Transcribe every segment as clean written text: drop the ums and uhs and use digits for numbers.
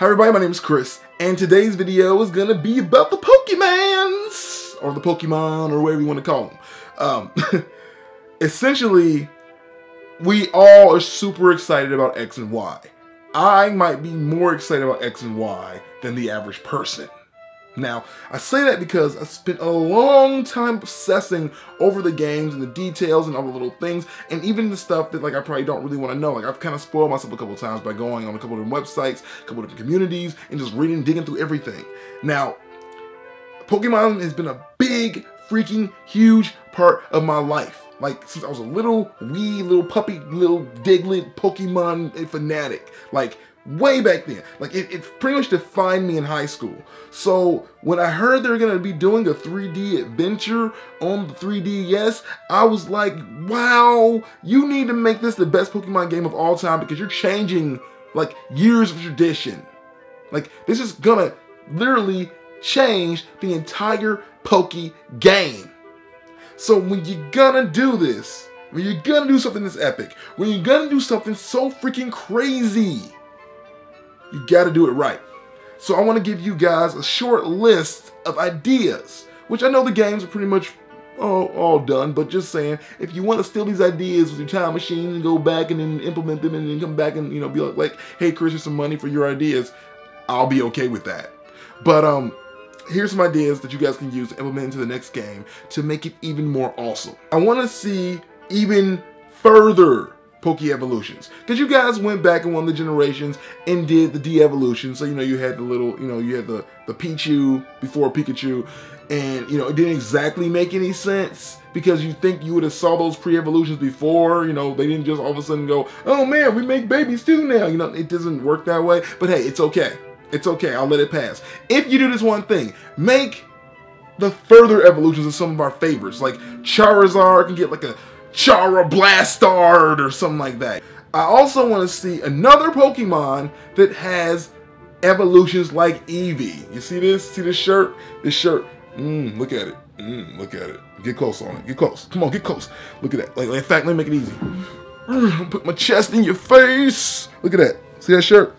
Hi everybody, my name is Chris, and today's video is gonna be about the Pokemans, or the Pokemon, or whatever you want to call them. Essentially, we all are super excited about X and Y. I might be more excited about X and Y than the average person. Now, I say that because I spent a long time obsessing over the games and the details and all the little things, and even the stuff that I probably don't really want to know. I've kind of spoiled myself a couple of times by going on a couple of different websites, a couple of different communities, and just reading and digging through everything. Now, Pokemon has been a big, freaking, huge part of my life. Since I was a little puppy, little Diglett Pokemon fanatic. Way back then. It pretty much defined me in high school. So when I heard they were going to be doing a 3D adventure on the 3DS, I was like, wow, you need to make this the best Pokemon game of all time because you're changing years of tradition. This is going to literally change the entire Poke game. So when you're gonna do this, when you're gonna do something this epic, when you're gonna do something so freaking crazy, you gotta do it right. So I want to give you guys a short list of ideas, which I know the games are pretty much all done, but just saying, if you want to steal these ideas with your time machine and go back and then implement them and then come back and be like, hey Chris, here's some money for your ideas, I'll be okay with that. But here's some ideas that you guys can use to implement into the next game to make it even more awesome. I want to see even further Poke evolutions, because you guys went back in one of the generations and did the de-evolution. So you had the little, you had the Pichu before Pikachu, and it didn't exactly make any sense because you think you would have saw those pre-evolutions before. They didn't just all of a sudden go, oh man, we make babies too now. It doesn't work that way. But hey, it's okay. It's okay, I'll let it pass. If you do this one thing, make the further evolutions of some of our favorites. Like Charizard can get a Chara Blastard or something like that. I also want to see another Pokemon that has evolutions like Eevee. You see this? See this shirt? This shirt. Look at it. Look at it. Get close on it. Get close. Come on, get close. Look at that. In fact, let me make it easy. Put my chest in your face. Look at that. See that shirt?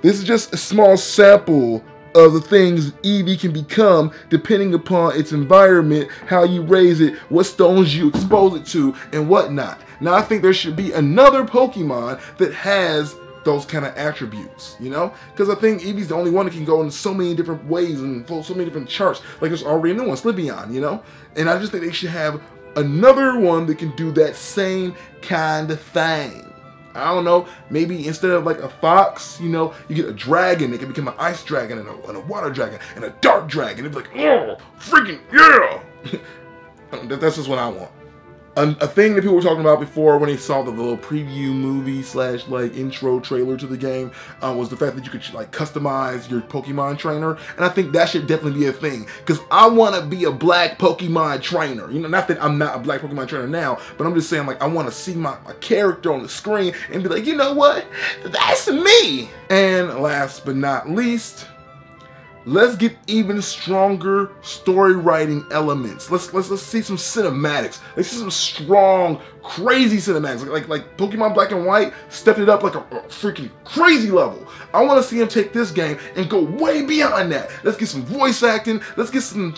This is just a small sample of the things Eevee can become depending upon its environment, how you raise it, what stones you expose it to, and whatnot. Now, I think there should be another Pokemon that has those kind of attributes, Because I think Eevee's the only one that can go in so many different ways and follow so many different charts. There's already a new one, Sliveon, And I just think they should have another one that can do that same kind of thing. I don't know, maybe instead of a fox, you get a dragon that can become an ice dragon and a water dragon and a dark dragon. It'd be oh, freaking yeah! That's just what I want. A thing that people were talking about before when they saw the little preview movie / intro trailer to the game was the fact that you could customize your Pokemon trainer, and I think that should definitely be a thing because I want to be a black Pokemon trainer. Not that I'm not a black Pokemon trainer now, but I'm just saying I want to see my character on the screen and be like, you know what, that's me. And last but not least, let's get even stronger story writing elements. Let's see some cinematics. Let's see some strong, crazy cinematics. Like Pokemon Black and White stepped it up a freaking crazy level. I want to see them take this game and go way beyond that. Let's get some voice acting. Let's get some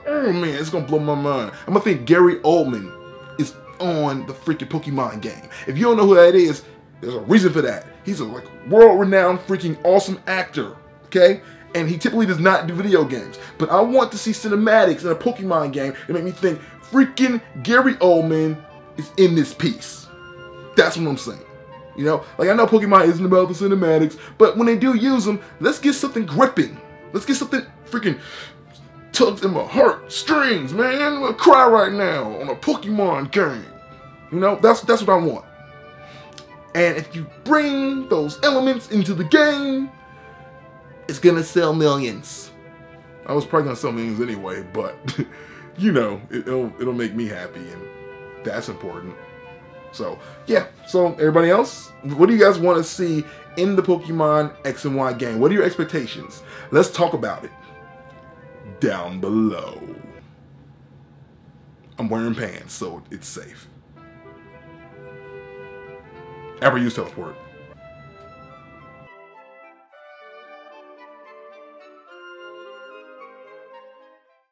oh man, it's gonna blow my mind. I'm gonna think Gary Oldman is on the freaking Pokemon game. If you don't know who that is, there's a reason for that. He's a world-renowned freaking awesome actor. Okay? And he typically does not do video games. But I want to see cinematics in a Pokemon game that make me think freaking Gary Oldman is in this piece. That's what I'm saying. I know Pokemon isn't about the cinematics, but when they do use them, let's get something gripping. Let's get something freaking tugs in my heart strings, man. I'm gonna cry right now on a Pokemon game. That's what I want. And if you bring those elements into the game, it's gonna sell millions. I was probably gonna sell millions anyway, but it'll make me happy, and that's important. So yeah. So everybody else, what do you guys want to see in the Pokemon X and Y game? What are your expectations? Let's talk about it down below. I'm wearing pants, so it's safe. Ever use teleport?